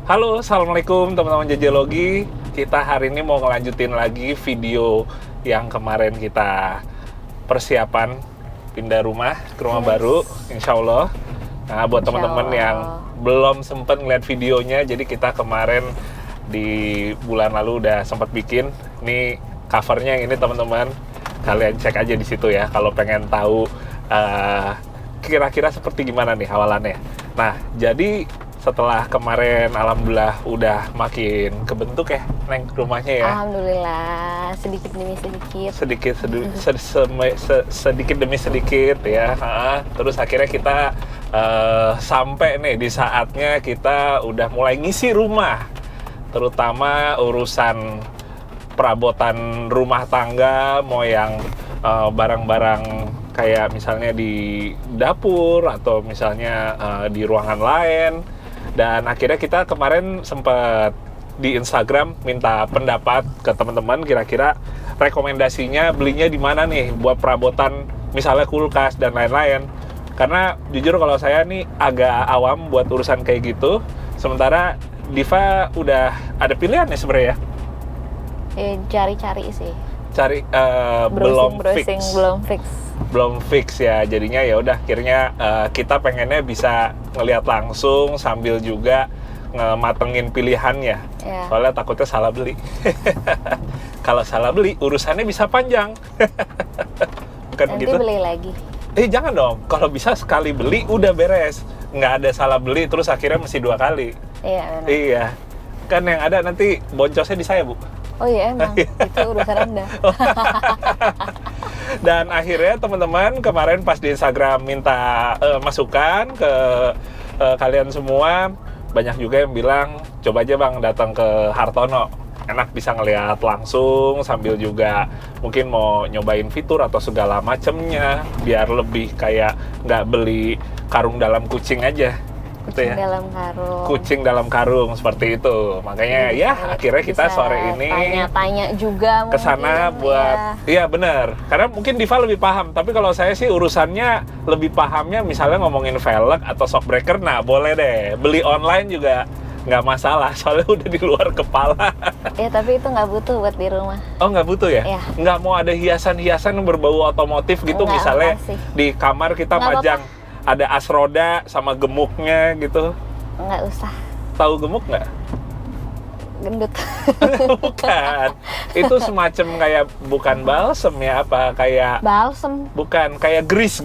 Halo, Assalamualaikum teman-teman Jajalogi. Kita hari ini mau ngelanjutin lagi video yang kemarin kita persiapan pindah rumah ke rumah baru, insya Allah. Nah, buat teman-teman yang belum sempat ngeliat videonya, jadi kita kemarin di bulan lalu udah sempat bikin. Ini covernya yang ini teman-teman. Kalian cek aja di situ ya, kalau pengen tahu kira-kira seperti gimana nih awalannya. Nah, jadi setelah kemarin alhamdulillah udah makin kebentuk ya Neng rumahnya ya. Alhamdulillah sedikit demi sedikit. Sedikit demi sedikit ya. Terus akhirnya kita sampai nih di saatnya kita udah mulai ngisi rumah, terutama urusan perabotan rumah tangga, mau yang barang-barang kayak misalnya di dapur atau misalnya di ruangan lain. Dan akhirnya kita kemarin sempat di Instagram minta pendapat ke teman-teman kira-kira rekomendasinya belinya di mana nih buat perabotan misalnya kulkas dan lain-lain. Karena jujur kalau saya nih agak awam buat urusan kayak gitu. Sementara Diva udah ada pilihan ya sebenarnya. Cari-cari sih. Belum fix ya, jadinya ya udah akhirnya kita pengennya bisa ngelihat langsung sambil juga ngematengin pilihannya ya. Soalnya takutnya salah beli. Kalau salah beli urusannya bisa panjang. Bukan nanti begitu? Beli lagi. Jangan dong, kalau bisa sekali beli udah beres, nggak ada salah beli terus akhirnya mesti 2 kali. Iya benar. Iya, kan yang ada nanti boncosnya di saya, Bu. Oh iya emang, itu urusan Anda. Dan akhirnya teman-teman kemarin pas di Instagram minta masukan ke kalian semua, banyak juga yang bilang coba aja Bang datang ke Hartono, enak bisa ngelihat langsung sambil juga mungkin mau nyobain fitur atau segala macemnya biar lebih kayak nggak beli karung dalam kucing aja. Kucing ya? Dalam karung. Kucing dalam karung seperti itu. Makanya ya akhirnya kita sore ini tanya-tanya juga ke sana buat iya benar. Karena mungkin Diva lebih paham, tapi kalau saya sih urusannya lebih pahamnya misalnya ngomongin velg atau shockbreaker, nah boleh deh. Beli online juga nggak masalah, soalnya udah di luar kepala. Ya tapi itu nggak butuh buat di rumah. Oh nggak butuh ya? Ya. Nggak mau ada hiasan-hiasan yang berbau otomotif gitu, Nggak, misalnya di kamar kita nggak pajang ada as roda sama gemuknya gitu. Nggak usah. Tahu gemuk nggak? Gendut. Bukan. Itu semacam kayak bukan balsem ya, apa kayak balsem. Bukan, kayak grease.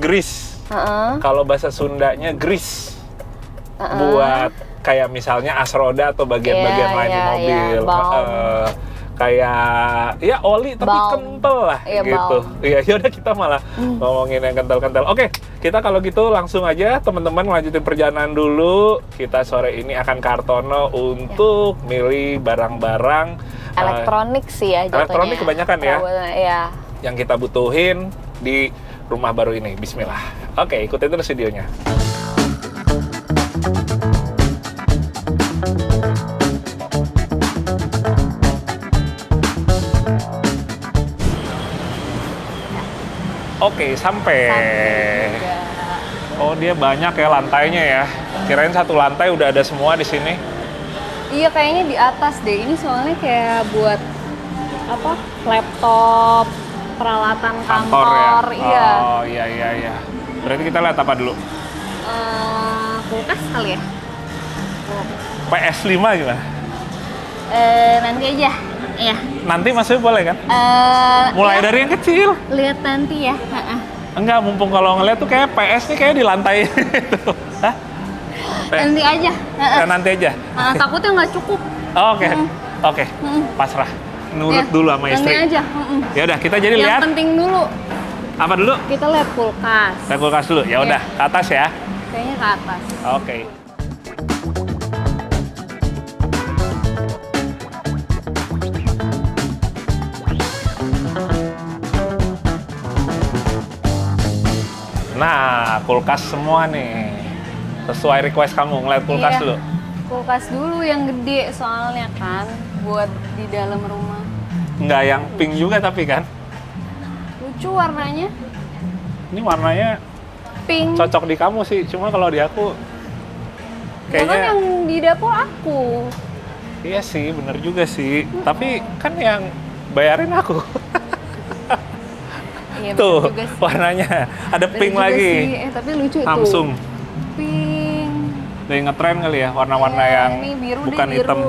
Kalau bahasa Sundanya grease. Buat kayak misalnya as roda atau bagian-bagian lain di mobil. Kayak ya oli tapi kental lah gitu. Iya, yaudah kita malah ngomongin yang kental-kental. Oke, kita kalau gitu langsung aja teman-teman lanjutin perjalanan dulu. Kita sore ini akan ke Hartono untuk milih barang-barang elektronik sih ya jatuhnya. Elektronik kebanyakan ya. Iya. Yang kita butuhin di rumah baru ini. Bismillah. Oke, ikutin terus videonya. Oke, sampai. Oh, dia banyak ya lantainya ya. Kirain satu lantai udah ada semua di sini. Iya, kayaknya di atas deh. Ini soalnya kayak buat apa? Laptop, peralatan kantor. Ya? Iya. Oh, iya. Berarti kita lihat apa dulu? Kulkas kali ya? PS5 gimana? Nanti aja. Iya. Nanti maksudnya boleh kan? Mulai dari yang kecil. Lihat nanti ya. Enggak, mumpung kalau ngeliat tuh kayak PS nih kayak di lantai itu. Hah? Nanti aja. Nanti aja. Takutnya nggak cukup. Oke. Pasrah. Nurut dulu sama istri. Nanti aja. Ya udah, kita jadi lihat. Yang penting dulu. Apa dulu? Kita lihat kulkas. Lihat kulkas dulu. Ya udah, ke atas ya. Kayaknya ke atas. Oke. Nah, kulkas semua nih. Sesuai request kamu, ngeliat kulkas dulu. Kulkas dulu yang gede soalnya kan, buat di dalam rumah. Nggak yang pink juga tapi kan? Lucu warnanya. Ini warnanya pink. Cocok di kamu sih, cuma kalau di aku Ya kan kayaknya yang di dapur aku. iya sih, bener juga sih. Tapi kan yang bayarin aku. Iya, Tuh, bener juga sih. warnanya ada Bener pink juga lagi. sih. Tapi lucu Samsung. tuh. Pink. Dari ngetren kali ya, warna-warna Iya, yang ini biru bukan deh, biru. hitam.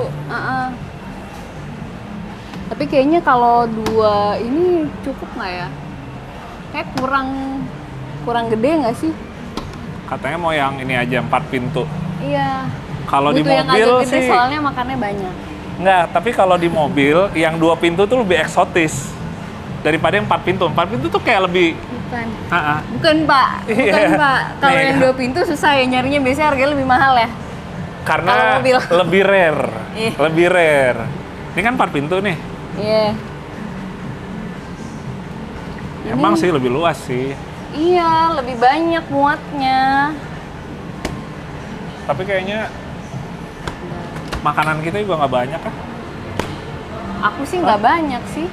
Tapi kayaknya kalau 2 ini cukup nggak ya? Kayak kurang gede nggak sih? Katanya mau yang ini aja 4 pintu. Iya. Kalau di Butuh yang mobil agak gede sih soalnya makannya banyak. enggak, tapi kalau di mobil yang 2 pintu tuh lebih eksotis daripada yang 4 pintu. 4 pintu tuh kayak lebih Bukan. Bukan, Pak. Bukan, Iya. Pak. Kalau Nih. yang 2 pintu susah ya nyarinya, biasanya harganya lebih mahal ya. karena Kalau mobil. lebih rare. Iya. Lebih rare. Ini kan 4 pintu nih. Iya. Emang Ini- sih lebih luas sih. Iya, lebih banyak muatnya. Tapi kayaknya makanan kita juga nggak banyak kan? Aku sih nggak banyak sih.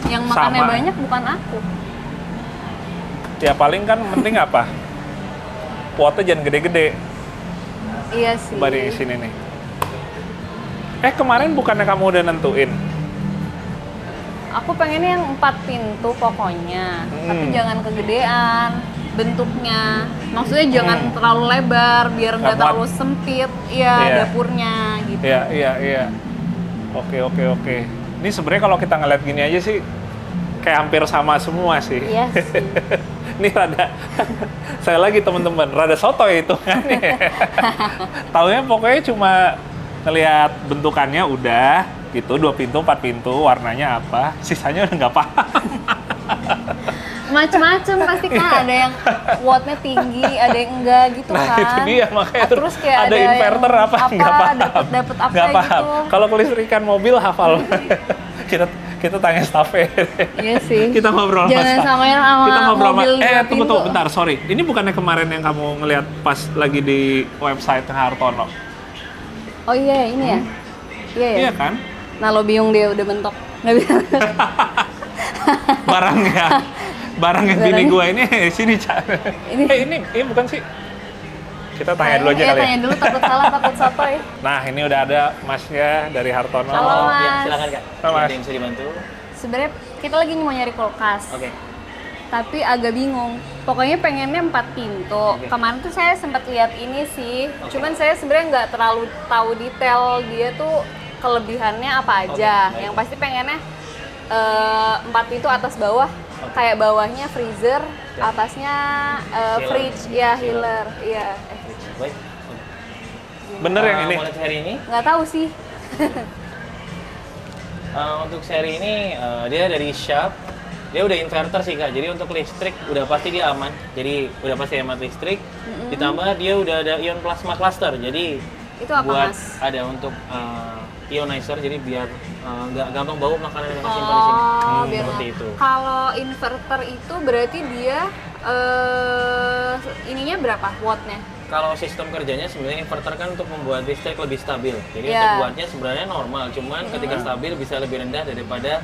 Yang makannya Sama. banyak bukan aku. Ya paling kan penting apa? Kuotnya jangan gede-gede. Iya sih. Coba di sini nih. Kemarin bukannya kamu udah nentuin? Aku pengennya yang 4 pintu pokoknya, tapi jangan kegedean bentuknya. Maksudnya jangan terlalu lebar, biar nggak Nggak muat. terlalu sempit. Iya, Iya. dapurnya gitu. Iya. Oke. Ini sebenarnya kalau kita ngeliat gini aja sih kayak hampir sama semua sih. Iya sih. Ini rada, saya lagi teman-teman, rada sotoy itu kan. Taunya pokoknya cuma ngelihat bentukannya udah gitu, 2 pintu, 4 pintu, warnanya apa, sisanya udah nggak paham. Macem-macem pasti kan, ada yang wattnya tinggi, ada yang enggak gitu Nah kan. itu dia, makanya Terus kayak ada inverter yang apa, nggak paham. dapet apa Nggak paham. gitu. Kalau kelistrikan mobil hafal. kita tanya staffnya. Iya sih. Kita ngobrol Jangan staff. samain sama Kita ngobrol mobil 2 tunggu pintu. bentar, sorry. Ini bukannya kemarin yang kamu ngelihat pas lagi di website Hartono? Oh iya, ini ya? Iya ya? Iya kan? Nah lo bingung dia udah mentok. Nggak bisa. Barangnya bini gua ini sini Ca. Ini. Ini bukan sih. Kita tanya dulu aja kali ya. Tanya dulu, takut salah, takut sotoy. Nah, ini udah ada Masnya dari Hartono. Halo, Mas. Ya, silakan Kak. Halo, Mas. Ada yang bisa dibantu? Sebenarnya kita lagi mau nyari kulkas. Oke. Tapi agak bingung. Pokoknya pengennya 4 pintu. Oke. Kemarin tuh saya sempat lihat ini sih. Cuman saya sebenarnya nggak terlalu tahu detail dia tuh kelebihannya apa aja. Oke, baik. Yang pasti pengennya 4 pintu atas bawah. Oke. Kayak bawahnya freezer, Ya. atasnya Chiller. fridge, ya healer. Iya. Baik. Bener yang ini. Untuk seri ini, Nggak tahu sih. untuk seri ini dia dari Sharp. Dia udah inverter sih Kak. Jadi untuk listrik udah pasti dia aman. Jadi udah pasti hemat listrik. Ditambah dia udah ada ion plasma cluster. Jadi Itu apa, buat Mas? ada untuk ionizer. Jadi biar nggak gampang bau makanan yang disimpan di sini. Biar Seperti nggak- itu. Kalau inverter itu berarti dia ininya berapa wattnya? Kalau sistem kerjanya sebenarnya inverter kan untuk membuat listrik lebih stabil. Jadi Iya. untuk buatnya sebenarnya normal, cuman ketika stabil bisa lebih rendah daripada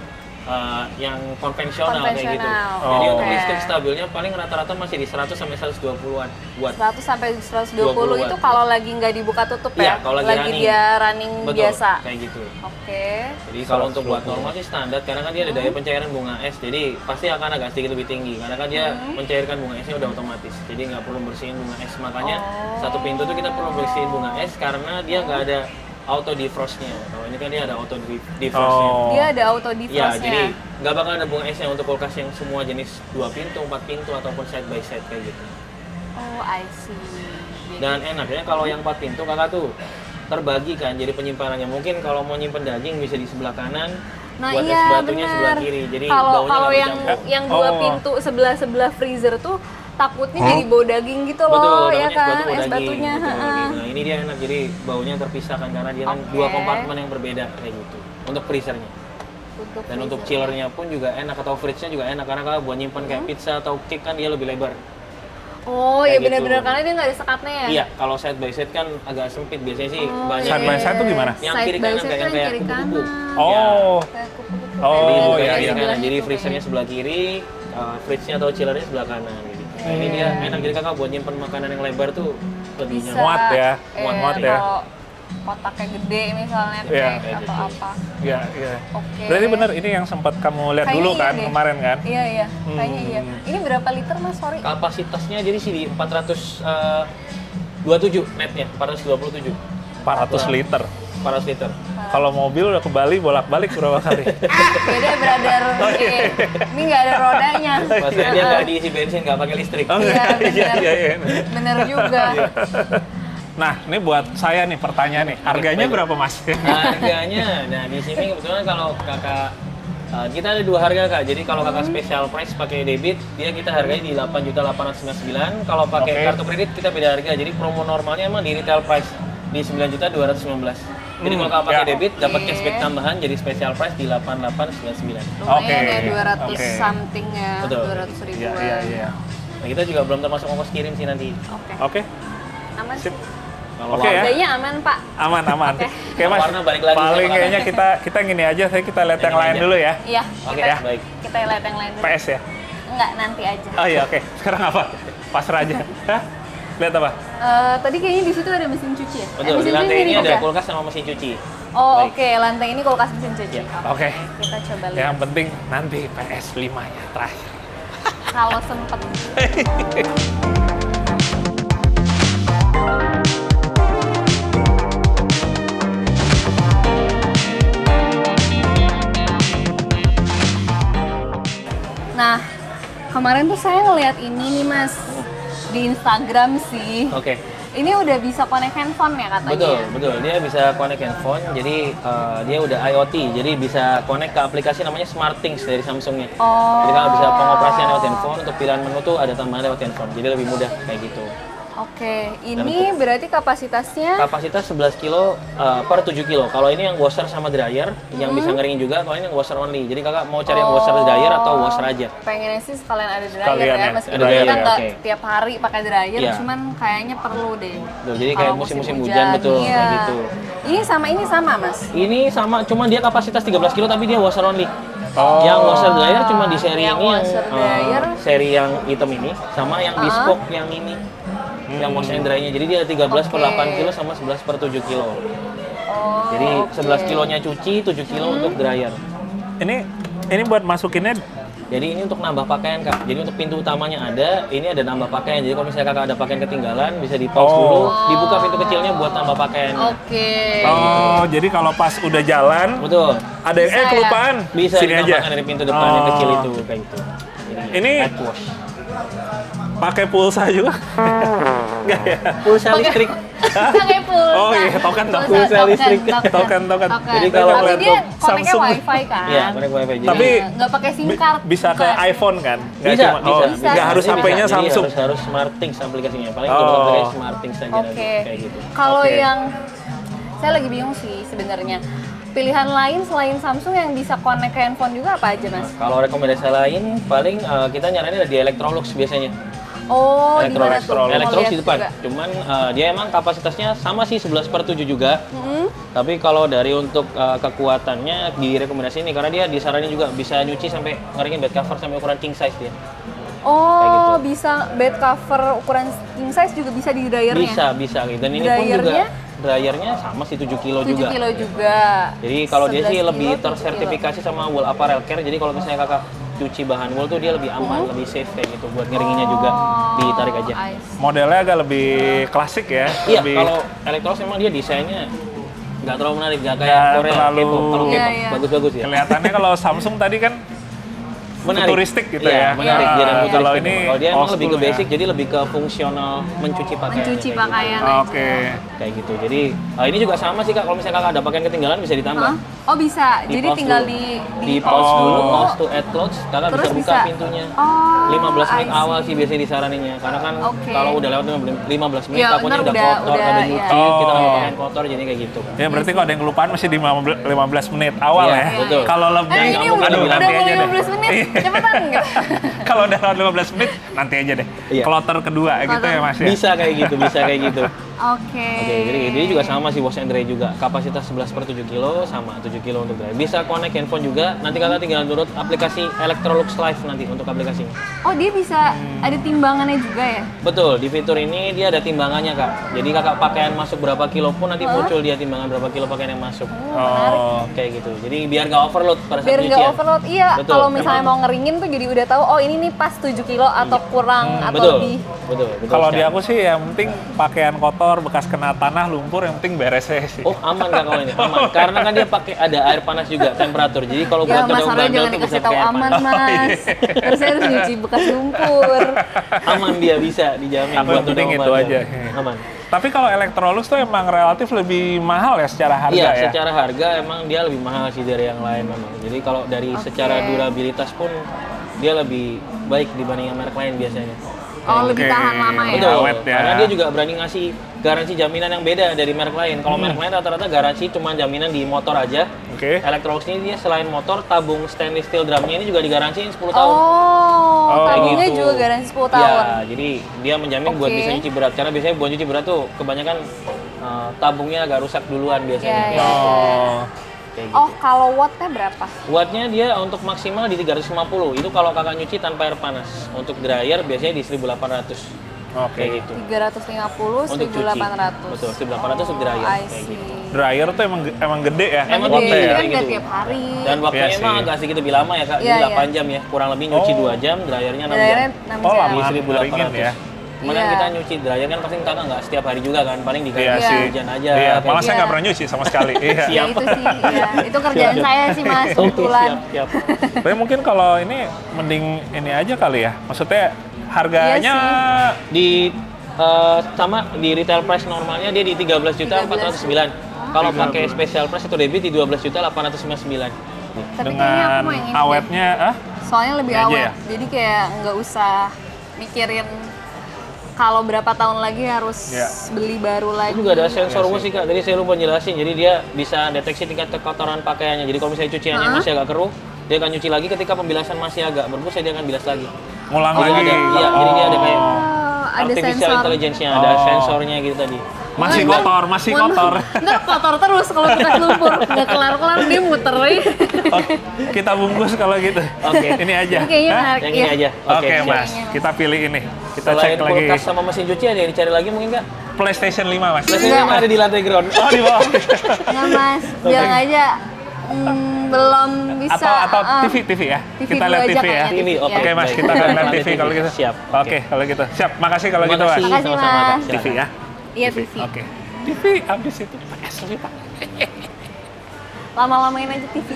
yang konvensional kayak gitu. Konvensional, Jadi untuk oke. listrik stabilnya paling rata-rata masih di 100 sampai 120-an watt. 100 sampai 120 itu 20 kalau lagi nggak dibuka tutup Iya, ya? kalau lagi running. dia running Betul, biasa. kayak gitu. Oke. Jadi kalau untuk buat normal sih standar karena kan dia ada daya pencairan bunga es, jadi pasti akan agak sedikit lebih tinggi karena kan dia mencairkan bunga esnya udah otomatis. Jadi nggak perlu bersihin bunga es. Makanya satu pintu tuh kita perlu bersihin bunga es karena dia nggak ada auto defrostnya. Kalau ini kan dia ada auto defrostnya. Oh. Dia ada auto Iya, defrostnya. jadi nggak bakal ada bunga esnya untuk kulkas yang semua jenis 2 pintu, 4 pintu ataupun side by side kayak gitu. Oh, I see. Jadi- Dan enaknya kalau yang 4 pintu kakak tuh terbagi kan, jadi penyimpanannya mungkin kalau mau nyimpen daging bisa di sebelah kanan, Nah buat es iya batunya benar. sebelah kiri. Jadi Kalau baunya kalau nggak yang bercampur. yang 2 Oh. pintu sebelah freezer tuh takutnya jadi bau daging gitu loh, Betul, ya namanya kan? bau Es daging, batunya. betul, ha-ha. daging. Nah ini dia enak, jadi baunya terpisahkan karena dia kan Oke. 2 kompartemen yang berbeda kayak gitu untuk freezernya. Dan untuk freezer. chillernya pun juga enak atau fridge-nya juga enak karena kalau buat nyimpan kayak pizza atau cake kan dia lebih lebar. Oh ya Kayak benar-benar gitu. karena dia nggak ada sekatnya ya. Iya, kalau side by side kan agak sempit biasanya sih banyak. Side by side tuh gimana? Yang Side kiri by kanan side kayak tuh yang kayak kiri kupu-kupu. kanan. Oh. Kayak kupu-kupu. Oh, Jadi bukan iya, kiri iya. kanan, jadi Sebelahnya freezernya tuh sebelah kiri, fridge-nya atau chillernya sebelah kanan gitu. kayak- Nah, ini dia enak, jadi kakak buat nyimpen makanan yang lebar tuh lebih Bisa. nyaman. Muat ya, muat ya. Kalau kotaknya gede misalnya Iya. teh atau apa. Iya, iya. Oke. Berarti bener ini yang sempat kamu lihat Kayaknya dulu iya kan deh. kemarin kan? Iya, iya. Kayaknya iya. Ini berapa liter Mas? Sorry. Kapasitasnya jadi sih di 427 netnya, 427. 400 liter. 400 liter. Kalau mobil udah ke Bali bolak-balik berapa kali? Beda brother. Ini nggak ada rodanya. Maksudnya dia nggak diisi bensin, nggak pakai listrik. Oh, Iya, iya, bener. iya, iya. Bener juga. Nah, ini buat saya nih pertanyaan nih. Harganya Baik. berapa, Mas? Harganya, nah di sini kebetulan kalau kakak kita ada dua harga kak. Jadi kalau kakak special price pakai debit, dia kita harganya di 8.899. Kalau pakai Oke. kartu kredit kita beda harga. Jadi promo normalnya emang di retail price di 9.219. Jadi kalau kakak pakai ya. debit dapat Oke. cashback tambahan jadi special price di 8.899. Lumayan Oke, ya 200 oke. something ya. Betul. 200 ribuan. Iya, iya, iya. Nah kita juga belum termasuk ongkos kirim sih nanti. Oke. Oke, Aman sip. sih. Kalau Oke ya. Harganya aman Pak. Aman, aman. Oke. Oke, Mas. Warna balik lagi Paling sama kayaknya kita gini aja, kita lihat yang Yang lain aja. dulu ya. Iya. Oke, kita, baik. Kita lihat yang lain dulu. PS ya. Enggak, nanti aja. Oh iya, oke. Sekarang apa? Pasrah aja. Hah? Lihat apa? Tadi kayaknya di situ ada mesin cuci ya? betul, mesin di lantai cuci ini ada bukan? kulkas sama mesin cuci. Oh Baik. oke, lantai ini kulkas mesin cuci. Iya. Oke. Kita coba lihat. Yang penting nanti PS5-nya terakhir. Kalau sempet. Nah, kemarin tuh saya ngeliat ini nih Mas di Instagram sih. Oke. Ini udah bisa connect handphone ya katanya. Betul, betul. Dia bisa connect handphone, jadi dia udah IoT, jadi bisa connect ke aplikasi namanya SmartThings dari Samsungnya. Oh. Jadi kalau bisa pengoperasian lewat handphone, untuk pilihan menu tuh ada tambahan lewat handphone, jadi lebih mudah kayak gitu. Oke, ini berarti kapasitasnya Kapasitas 11 kilo per 7 kilo. Kalau ini yang washer sama dryer, yang bisa ngeringin juga, kalau ini yang washer only. Jadi kakak mau cari yang washer dryer atau washer aja? pengennya sih sekalian ada dryer Sekalian ya, ya, meskipun ada dryer, kita nggak oke. tiap hari pakai dryer, Iya. cuman kayaknya perlu deh. Tuh, jadi kayak Kalau musim-musim hujan, betul, iya. kayak gitu. Ini sama Mas. Ini sama, cuman dia kapasitas 13 kilo tapi dia washer only. Oh. Yang washer dryer cuma di seri Yang ini washer dryer. seri yang hitam ini sama yang bespoke yang ini. Yang washer and dry-nya. Jadi dia ada 13 per Oke. 8 kilo sama 11 per 7 kilo. Oh, Jadi oke. 11 kilonya cuci, 7 kilo untuk dryer. Ini buat masukinnya Jadi ini untuk nambah pakaian kak. Jadi untuk pintu utamanya ada, ini ada nambah pakaian. Jadi kalau misalnya kakak ada pakaian ketinggalan, bisa di pause Oh. dulu, dibuka pintu kecilnya buat nambah pakaian. Oke. Oh, jadi kalau pas udah jalan Betul. ada yang Bisa ya? kelupaan. Bisa sini aja. ditambahkan dari pintu depan yang Oh. kecil itu kayak gitu. Jadi, Ini- head wash. Pakai pulsa juga? Enggak ya? Pulsa Pakai- listrik. Pakai pulsa. Oh iya, token. Pulsa listrik. Token. Jadi kalau tapi lihat dia tuh koneknya Samsung- wifi kan. Iya, connect wifi. Jadi Tapi- Iya, nggak pakai SIM card. Bisa ke bukan. iPhone kan? Nggak bisa, cuma- oh, bisa. nggak harus Jadi HP-nya bisa. Jadi Samsung. harus SmartThings aplikasinya. Paling Oh. kalau pakai SmartThings aja nanti, Oke. kayak gitu. Kalau Oke. yang saya lagi bingung sih sebenarnya. Pilihan lain selain Samsung yang bisa connect ke handphone juga apa aja, Mas? Kalau rekomendasi lain, paling kita nyaranin ada di Electrolux biasanya. Oh, di mana tuh? Mau Electrolux lihat di depan. juga. Cuman dia emang kapasitasnya sama sih 11 per 7 juga. Hmm? Tapi kalau dari untuk kekuatannya direkomendasi ini karena dia disaranin juga bisa nyuci sampai ngeringin bed cover sampai ukuran king size dia. Oh, gitu. bisa bed cover ukuran king size juga bisa di dryernya? Bisa gitu. Dan ini pun juga Dryernya? dryernya sama sih 7 kilo 7 juga. kilo juga. Jadi kalau dia 11 sih kilo, lebih 7 tersertifikasi sama Wool Apparel Care. Jadi kalau misalnya kakak cuci bahan wool tuh dia lebih aman, lebih safe kayak gitu. Buat ngeringinnya juga ditarik aja. I see. Modelnya agak lebih klasik ya. Iya, lebih kalau Electrolux memang dia desainnya nggak terlalu menarik, nggak kayak Nggak Korea, terlalu- K-pop. Kalau Iya, K-pop iya. bagus-bagus ya. kelihatannya kalau Samsung tadi kan Menarik. futuristik gitu Iya, ya. menarik. Ah, Dia dan futuristik. kalau ini Kalau dia old emang lebih ke school ya. basic, jadi lebih ke fungsional mencuci pakaian. Mencuci pakaian Oke. Kayak gitu. Jadi ini juga sama sih kak. Kalau misalnya kakak ada pakaian ketinggalan bisa ditambah. Hah? Oh bisa, jadi pause tinggal dulu. di pause dulu, Oh. pause to add clothes, kakak Terus bisa buka bisa- pintunya. Oh, 15 menit I see. awal sih biasanya disaraninnya. Karena kan Oke. kalau udah lewat 15 menit Ya, takutnya bener, udah udah- kotor, udah, ada iya. nyuci, kita nggak mau Oh. pakaian kotor jadi kayak gitu. Ya berarti kalau ada yang kelupaan mesti di 15 menit awal Iya, ya. betul. Kalau lebih, ini kamu udah, aduh, udah nanti mau aja deh. 15 menit, cepetan gitu. Kalau udah lewat 15 menit, nanti aja deh. Iya. Kloter kedua gitu ya Mas ya. Bisa kayak gitu, bisa kayak gitu. Oke. Oke, jadi ini juga sama sih wash and dry juga. Kapasitas 11/7 kilo sama 7 kilo untuk dry. Bisa connect handphone juga. Nanti kakak tinggal download aplikasi Electrolux Live nanti untuk aplikasinya. Oh, dia bisa ada timbangannya juga ya? Betul, di fitur ini dia ada timbangannya kak. Jadi kakak pakaian masuk berapa kilo pun nanti muncul dia timbangan berapa kilo pakaian yang masuk. Oh, Kayak gitu. Jadi biar nggak overload pada saat Biar nggak cucian. overload, iya. Betul. Kalau misalnya mau ngeringin tuh jadi udah tahu, oh ini nih pas 7 kilo atau kurang atau Betul. lebih. Betul. kalau di sekali. aku sih yang penting pakaian kotor, bekas kena tanah, lumpur, yang penting beres aja sih. Oh aman kak kalau ini, aman. Karena kan dia pakai ada air panas juga, temperatur. Jadi kalau Ya, buat Mas daun Aryo bandel jangan tuh bisa dikasih tahu pakai air aman, panas. Mas. Terus saya harus nyuci bekas lumpur. Aman dia bisa dijamin Aku yang penting daun itu bandel. aja. Aman. Tapi kalau Electrolux tuh emang relatif lebih mahal ya secara harga Iya, ya? secara harga emang dia lebih mahal sih dari yang lain memang. Jadi kalau dari secara durabilitas pun dia lebih baik dibanding yang merek lain biasanya. Oh, lebih Oke. tahan lama ya? Betul, Awet ya. karena dia juga berani ngasih garansi jaminan yang beda dari merek lain. Kalau merek lain rata-rata garansi cuma jaminan di motor aja. Oke. Electrolux ini dia selain motor, tabung stainless steel drumnya ini juga digaransiin 10 tahun. Oh, Oh, tabungnya gitu. juga garansi 10 tahun. Ya, jadi dia menjamin buat Oke. bisa cuci berat. Karena biasanya buat cuci berat tuh kebanyakan tabungnya agak rusak duluan biasanya. Ya, ya. Oh, Kayak gitu. Oh, kalau wattnya berapa? Wattnya dia untuk maksimal di 350. Itu kalau kakak nyuci tanpa air panas. Untuk dryer biasanya di 1800. oke. Kayak gitu. 350, Untuk cuci. 1800. Betul, 1800 untuk dryer. Oh, I Kayak gitu. see. Dryer tuh emang gede ya? Emang Gede, wattnya gede, ya? kan kayak nggak gitu. tiap hari. Dan waktunya Iya emang sih. agak sedikit lebih lama ya kak, Iya, jadi 8 iya. jam ya, kurang lebih nyuci Oh. 2 jam, dryernya 6 Dryernya jam. 6 Oh, jam. lama. Di 1800 Ringin ya? Cuman kan Iya. kita nyuci dryer kan pasti kakak nggak setiap hari juga kan, paling di Iya Iya. sih. hujan aja. Iya, kayak malah gitu. saya nggak pernah nyuci sama sekali. Iya. Ya Siap. itu sih, ya. Itu kerjaan Siap. saya sih Mas, Oke, kebetulan. siap. Tapi mungkin kalau ini mending ini aja kali ya. Maksudnya harganya Di sama di retail price normalnya dia di 13.409. Kalau pakai special price atau debit di 12.899. Tapi kayaknya aku dengan mau yang ini. awetnya, Soalnya lebih Ini aja awet. ya? Jadi kayak nggak usah mikirin kalau berapa tahun lagi harus Iya. beli baru lagi. Itu juga ada sensor Iya wash sih kak, tadi saya lupa jelasin. Jadi dia bisa deteksi tingkat kekotoran pakaiannya. Jadi kalau misalnya cuciannya masih agak keruh, dia akan cuci lagi. Ketika pembilasan masih agak berbusa, dia akan bilas lagi. ngulang Jadi lagi. ada, iya, jadi dia ada kayak Oh, ada artificial sensor. intelligence-nya, ada Oh. sensornya gitu tadi. Masih Ntar- kotor, masih Ntar- kotor. Ntar kotor terus kalau bekas lumpur. Nggak kelar-kelar dia muter. Oh, kita bungkus kalau gitu. Oke. Ini aja. Ini kayaknya Hah? menarik. Yang ini Iya. aja. Oke, siap. Mas. Kita pilih ini. Kita Selain cek lagi. kulkas sama mesin cuci ada yang dicari lagi mungkin kak? PlayStation 5, Mas. Biasanya Enggak. ada di lantai ground. Oh, di bawah. Nggak Mas, bilang aja belum bisa. Atau ah. TV ya. TV Kita dulu lihat aja TV ya. kayaknya. TV, oke. Oke, Mas. Baik. Kita akan lihat Lantai TV kalau gitu. Siap. Oke, kalau gitu. Siap. Makasih kalau gitu, Mas. Makasih, sama-sama, Kak. Mas. TV ya. Iya TV. Oke. TV habis itu PS Vita. Lama-lamain aja TV.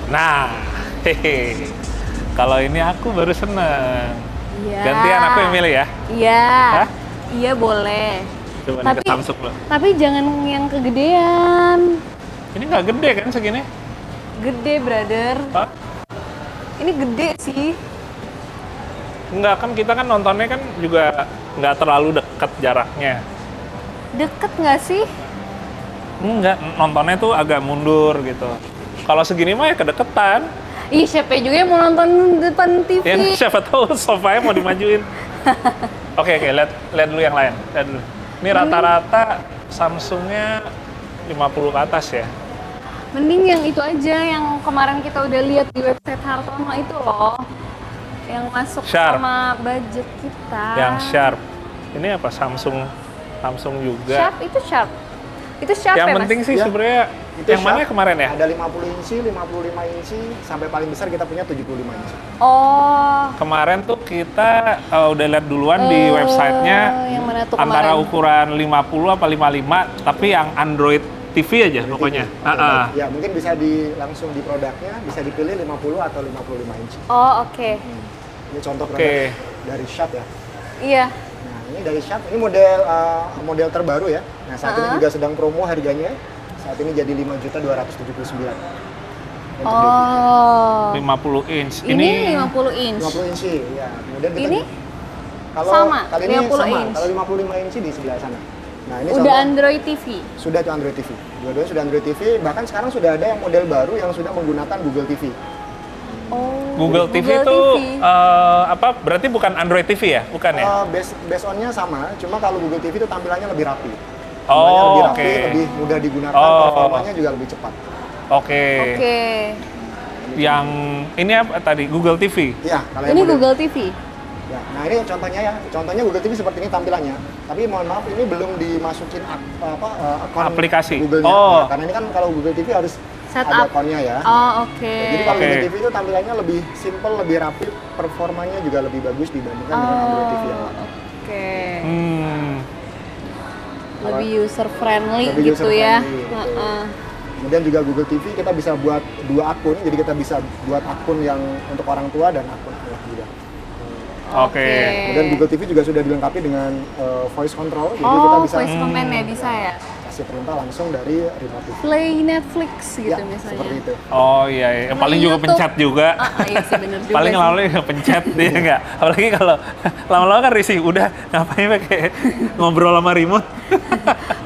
Nah, hehe. Kalau ini aku baru seneng. Iya. Gantian aku yang milih ya. Iya. Hah? Iya boleh. Coba nih Tapi ke Samsung lo. tapi jangan yang kegedean. Ini nggak gede kan segini? Gede, brother. Hah? Ini gede sih. Enggak, kan kita kan nontonnya kan juga nggak terlalu deket jaraknya. Deket nggak sih? Enggak, nontonnya tuh agak mundur gitu. Kalau segini mah ya kedeketan. Ih, siapa juga yang mau nonton depan TV? Ya siapa tahu sofanya mau dimajuin. Oke, lihat dulu yang lain. Lihat dulu. Ini rata-rata Samsungnya 50 ke atas ya. Mending yang itu aja yang kemarin kita udah lihat di website Hartono itu loh. Yang masuk Sharp. sama budget kita. Yang Sharp. Ini apa? Samsung juga. Sharp itu Sharp. Itu Sharp Yang ya, Mas? penting sih Ya. sebenarnya Itu yang mana Sharp. kemarin ya? Ada 50 inci, 55 inci, sampai paling besar kita punya 75 inci. Oh. Kemarin tuh kita udah lihat duluan di websitenya yang mana tuh antara kemarin? ukuran 50 apa 55, tapi yang Android TV aja pokoknya. Ya, mungkin bisa langsung di produknya, bisa dipilih 50 atau 55 inci. Oh, oke. Ini contoh Oke. produk dari Sharp ya. Iya. Nah, ini dari Sharp, ini model terbaru ya. Nah, saat ini juga sedang promo harganya. Saat ini jadi 5.279. Oh. 50 inch. Ini 50 inch. 50 inci, ya. Kemudian kita Ini Kalau Sama, kali ini 50 sama, inch. kalau 55 inci di sebelah sana. Nah, ini Udah contoh, Android TV. sudah tuh Android TV. Dua-duanya sudah Android TV, bahkan sekarang sudah ada yang model baru yang sudah menggunakan Google TV. Oh. Google TV itu apa? Berarti bukan Android TV ya? Bukan ya? Base on-nya sama, cuma kalau Google TV itu tampilannya lebih rapi. Oh, Tampilannya lebih rapi, oke. lebih mudah digunakan, Oh. performanya juga lebih cepat. Oke. Oke. Yang ini apa tadi? Google TV. Iya, kalau yang Ini model- Google TV. Ya, nah ini contohnya ya. Contohnya Google TV seperti ini tampilannya. Tapi mohon maaf ini belum dimasukin akun Aplikasi. Google-nya. Oh. Nah, karena ini kan kalau Google TV harus Set ada up. akunnya ya. Oh, oke. Jadi kalau Oke. Google TV itu tampilannya lebih simple, lebih rapi, performanya juga lebih bagus dibandingkan dengan Android TV yang lain. Oke. Hmm. Lebih user friendly Lebih gitu ya. user-friendly, betul. Heeh. Kemudian juga Google TV kita bisa buat 2 akun, jadi kita bisa buat akun yang untuk orang tua dan akun anak juga. Oke. Kemudian Google TV juga sudah dilengkapi dengan voice control, jadi Oh, kita bisa voice command ya bisa ya. kasih perintah langsung dari remote TV. Play Netflix gitu Ya, misalnya. seperti itu. Oh iya, iya. Yang paling juga YouTube. pencet juga. Iya sih bener juga. Paling sih. lama-lama juga pencet dia enggak. Apalagi kalau lama-lama kan risih. Udah ngapain pakai ngobrol sama remote.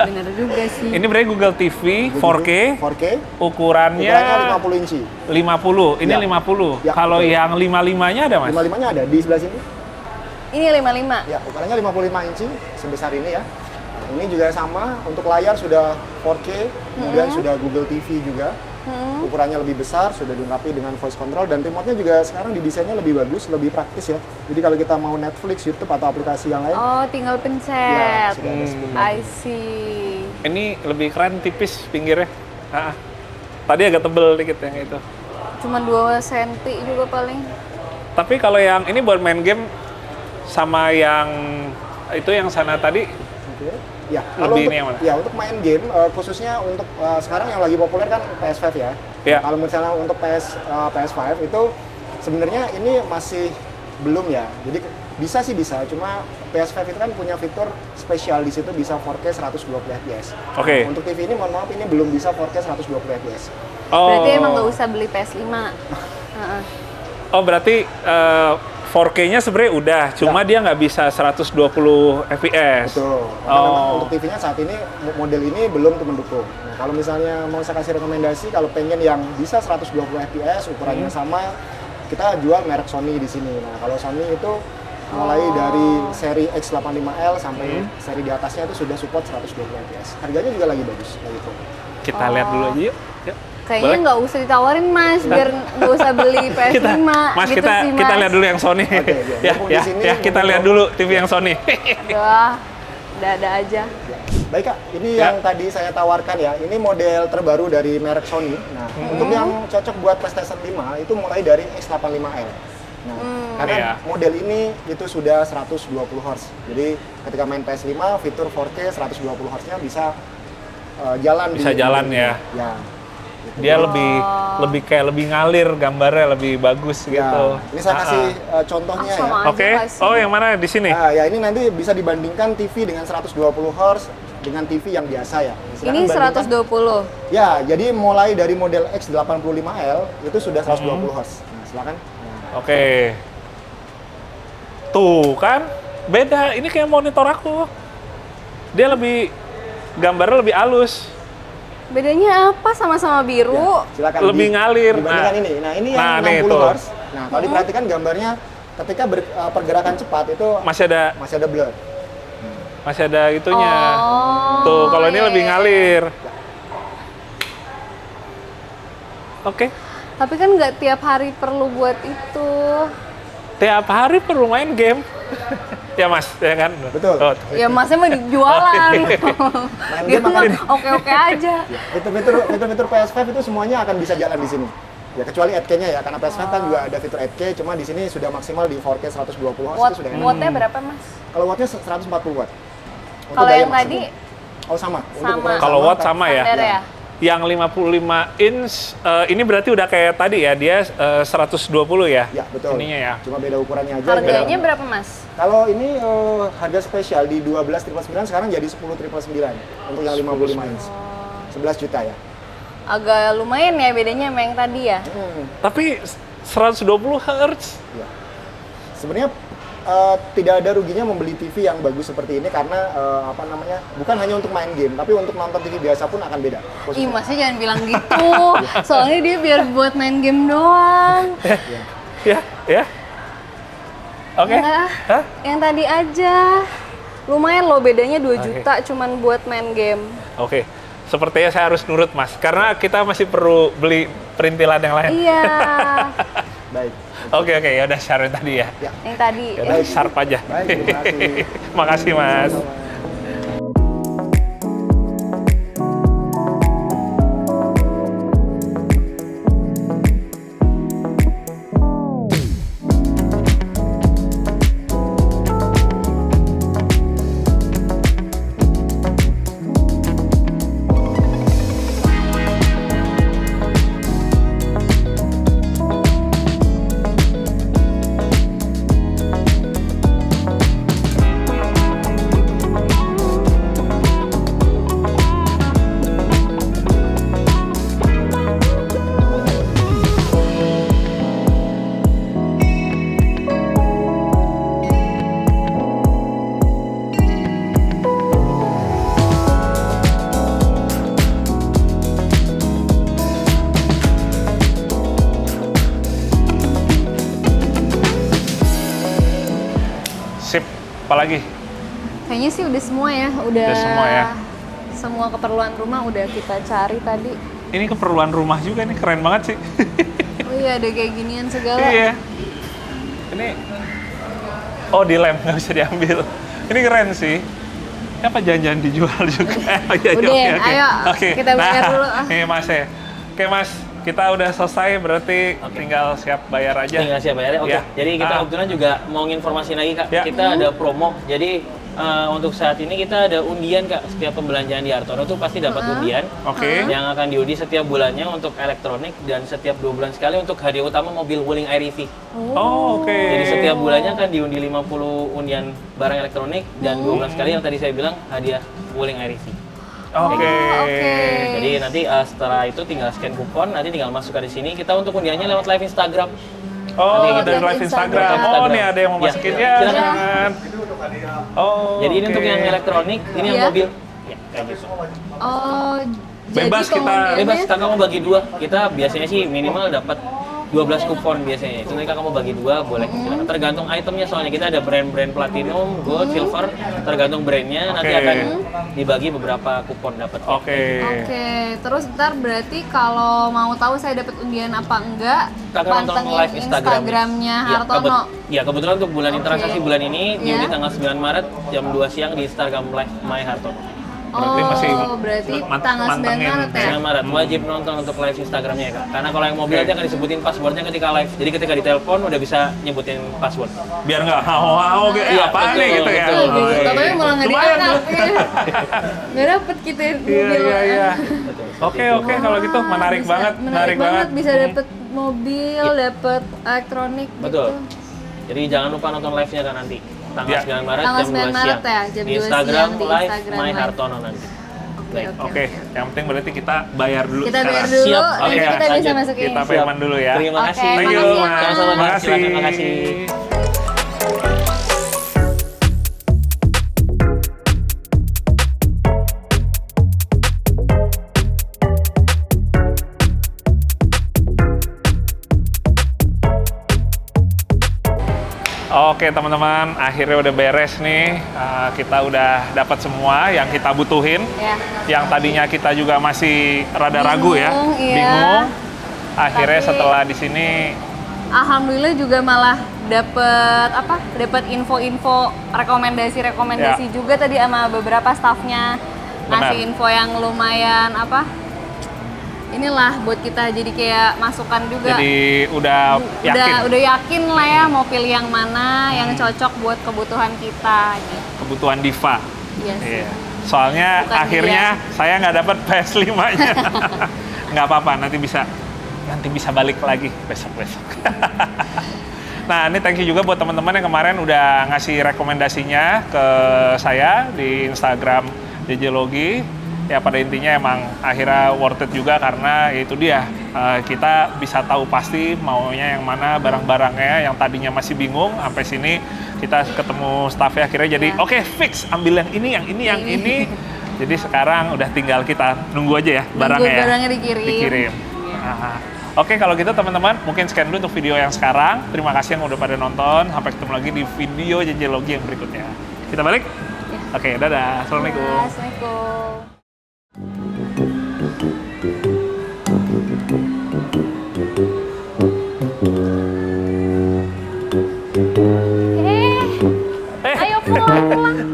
Bener juga sih. Ini berarti Google TV 4K, 4K, ukurannya ukurannya 50 inci. 50. Ini Ya. 50. Ya, Kalau betul. yang 55-nya ada, Mas? 55-nya ada di sebelah sini. Ini 55. Ya, ukurannya 55 inci sebesar ini ya. Ini juga sama, untuk layar sudah 4K, kemudian sudah Google TV juga. Ukurannya lebih besar, sudah dilengkapi dengan voice control, dan remote-nya juga sekarang didesainnya lebih bagus, lebih praktis ya. Jadi kalau kita mau Netflix, YouTube, atau aplikasi yang lain, Oh, tinggal ya, pencet. sudah ada speed. I see. Ini lebih keren, tipis pinggirnya. Ah, tadi agak tebel dikit yang itu. Cuma 2 cm juga paling. Tapi kalau yang ini buat main game sama yang itu yang sana tadi, Oke. Ya, Lebih untuk, ini yang mana? ya, untuk main game, khususnya untuk sekarang yang lagi populer kan PS5 ya. Ya. Kalau misalnya untuk PS5 itu sebenarnya ini masih belum ya. Jadi bisa sih bisa, cuma PS5 itu kan punya fitur spesial di situ bisa 4K 120 fps. Oke. Untuk TV ini mohon maaf ini belum bisa 4K 120 fps. oh. Berarti emang nggak usah beli PS5. Heeh. Oh, berarti 4K-nya sebenarnya udah, cuma dia nggak bisa 120 fps. Betul. Karena memang Oh. untuk TV-nya saat ini model ini belum mendukung. Nah, kalau misalnya mau saya kasih rekomendasi, kalau pengen yang bisa 120 fps, ukurannya sama, kita jual merek Sony di sini. Nah, kalau Sony itu mulai dari seri X85L sampai seri di atasnya itu sudah support 120 fps. Harganya juga lagi bagus, lagi promo. Kita lihat dulu aja yuk. Yuk. Kayaknya Boleh? nggak usah ditawarin Mas, biar nggak usah beli PS5. Mas, gitu kita sih, Mas. kita lihat dulu yang Sony. Oke, ya, mumpung di ya, sini, ya, kita mumpung- lihat dulu TV yang Sony. Wah, ada aja. Ya. Baik Kak, ini Ya. yang tadi saya tawarkan ya, ini model terbaru dari merek Sony. Nah, untuk yang cocok buat PlayStation 5 itu mulai dari X85L. Nah, karena Iya. model ini itu sudah 120 Hz. Jadi ketika main PS5 fitur 4K 120 Hz-nya bisa jalan Bisa jalan ya. Ya. Dia lebih kayak lebih ngalir gambarnya, lebih bagus Ya. gitu. Ini saya kasih contohnya Langsung ya. aja. Oke. kasih. Oh, yang mana di sini? Nah, ya ini nanti bisa dibandingkan TV dengan 120 Hz dengan TV yang biasa ya. Silakan Ini bandingkan. 120. Ya, jadi mulai dari model X85L itu sudah 120 Hz. Nah, silakan. Oke. Tuh kan, beda. Ini kayak monitor aku. Dia gambarnya lebih halus. Bedanya apa? Sama-sama biru. Ya, silakan Lebih ngalir. Dibandingkan Nah. ini. Nah, ini yang Nah, nih, 60 tuh. Hz. Nah, kalau diperhatikan gambarnya ketika pergerakan cepat itu Masih ada blur. itunya. Oh, Tuh, kalau ini iya, lebih iya. ngalir. Oke. Tapi kan nggak tiap hari perlu buat itu. Tiap hari perlu main game. Ya, Mas, ya kan? Betul. Oh, Ya masnya mau dijualan. Main Dia game mah akan oke-oke aja. fitur-fitur PS5 itu semuanya akan bisa jalan di sini. Ya kecuali 8K-nya ya, karena PS5 kan juga ada fitur 8K, cuma di sini sudah maksimal di 4K 120 Hz itu sudah enak. Wattnya berapa Mas? Kalau wattnya 140 watt. Untuk Kalau daya yang maksimum. tadi Oh sama. Untuk Sama. ukuran Kalau watt sama ya? standar ya? Yang 55 inch, ini berarti udah kayak tadi ya, dia 120 ya? Ya betul. Ininya ya? Cuma beda ukurannya aja. Harganya berapa Mas? Kalau ini harga spesial di 12.999 sekarang jadi 10.999 untuk yang 55 inch. 11 juta ya. Agak lumayan ya bedanya sama yang tadi ya? Tapi 120 Hz. Ya. Sebenarnya tidak ada ruginya membeli TV yang bagus seperti ini karena bukan hanya untuk main game, tapi untuk nonton TV biasa pun akan beda. Ih, masnya jangan bilang gitu. Soalnya dia biar buat main game doang. Ya. Oke. Enggak, Hah? yang tadi aja. Lumayan loh, bedanya 2 juta cuman buat main game. Oke. Sepertinya saya harus nurut, Mas. Karena kita masih perlu beli perintilan yang lain. Iya. Baik. Oke, ya udah share yang tadi ya. Yang tadi. Ya udah sharp aja. Baik, terima kasih. Makasih, Mas. Sip, apalagi? Kayaknya sih udah semua ya. Udah semua ya. Semua keperluan rumah udah kita cari tadi. Ini keperluan rumah juga nih, keren banget sih. Oh iya, ada kayak ginian segala. Iya. Ini, oh dilem, nggak bisa diambil. Ini keren sih. Ini apa jangan-jangan dijual juga? Udah, ayo, kita bayar dulu. Nih Mas ya. Oke Mas, kita udah selesai, berarti tinggal siap bayar aja. Tinggal siap bayar. Oke. Ya. Jadi kita kebetulan juga mau nginformasiin lagi Kak. Ya. Kita ada promo. Jadi untuk saat ini kita ada undian Kak. Setiap pembelanjaan di Hartono tuh pasti dapat undian. Oke. Yang akan diundi setiap bulannya untuk elektronik dan setiap 2 bulan sekali untuk hadiah utama mobil Wuling Air EV. Oh, oke. Jadi setiap bulannya akan diundi 50 undian barang elektronik dan 2 bulan sekali yang tadi saya bilang hadiah Wuling Air EV. Oke. Oke. Jadi nanti setelah itu tinggal scan kupon, nanti tinggal masukkan di sini. Kita untuk undiannya lewat live Instagram. Oh, Nanti dari live live Instagram. Instagram. Oh, nih ada yang mau Ya, masukin ya. silakan. Jangan. Oh. Jadi ini oke. untuk yang elektronik, ini yang Iya. mobil. Ya, kayak gitu. Oh, Bebas jadi kita- pengundiannya- Bebas kakak mau bagi 2. Kita biasanya sih minimal dapat 12 kupon biasanya. Itu nanti kakak mau bagi 2 boleh. Silakan. Tergantung itemnya soalnya kita ada brand-brand platinum, gold, silver, tergantung brandnya. Nanti Oke. akan dibagi beberapa kupon dapat. Oke. Oke, terus ntar berarti kalau mau tahu saya dapat undian apa enggak, Kakak nonton pantengin live Instagramnya Ya, Hartono. ya kebetulan untuk bulan Oke. transaksi bulan ini diundi Ya. tanggal 9 Maret jam 2 siang di Instagram live My Hartono. Berarti masih berarti tanggal 9 mantengin. Maret ya? 9 Maret wajib nonton untuk live Instagramnya ya Kak. Karena kalau yang mobil Oke. nanti akan disebutin passwordnya ketika live. Jadi ketika ditelepon udah bisa nyebutin password. Biar nggak hau-hau gitu. Iya, Apaan nih betul, gitu ya. betul. Oh, gitu. Tapi malah nggak Lumayan diangkat. tuh. Nggak dapet kita Iya, mobil. iya. Oke, kalau gitu menarik Bisa- banget, menarik banget. Bisa Hmm. dapet mobil, dapet elektronik Betul. gitu. Jadi jangan lupa nonton live-nya kan nanti. Tanggal Ya. 9 Maret Tanggal jam 9 2 Maret siang. ya, jam di 2 Instagram siang di live Instagram My live. Hartono nanti. Oke, Oke, yang penting berarti kita bayar dulu Kita bayar sekarang. dulu, Siap. nanti Oke, kita bisa lanjut. masukin. Kita payment dulu ya. Terima Oke, kasih. Thank you, makasih ya, Mas. Mas. Sama-sama, Mas. Makasih. Silakan, makasih. Oke teman-teman, akhirnya udah beres nih. Kita udah dapat semua yang kita butuhin. Ya. Yang tadinya kita juga masih rada ragu ya, Bingung, iya. bingung. Akhirnya Tapi- setelah di sini, Alhamdulillah juga malah dapet info-info rekomendasi Ya. juga tadi sama beberapa staffnya ngasih Benar. info yang lumayan inilah buat kita jadi kayak masukan juga. jadi udah yakin udah yakin lah ya mau pilih yang mana yang cocok buat kebutuhan kita gitu. kebutuhan Diva. Iya sih. Iya. Soalnya Bukan akhirnya saya nggak dapat PS5-nya. Nggak apa-apa, nanti bisa balik lagi besok-besok. Nah, ini thank you juga buat teman-teman yang kemarin udah ngasih rekomendasinya ke saya di Instagram JJ Logi. Ya pada intinya emang akhirnya worth it juga karena ya itu dia kita bisa tahu pasti maunya yang mana barang-barangnya, yang tadinya masih bingung sampai sini kita ketemu staffnya akhirnya jadi oke, fix, ambil yang ini, yang ini. Jadi sekarang udah tinggal kita nunggu aja ya barangnya, barangnya dikirim. Nah, oke, kalau gitu teman-teman mungkin sekian dulu untuk video yang sekarang. Terima kasih yang udah pada nonton. Sampai ketemu lagi di video JJ-Logi yang berikutnya. Kita balik? Oke, dadah. Assalamualaikum. Assalamualaikum. Ayo pulang.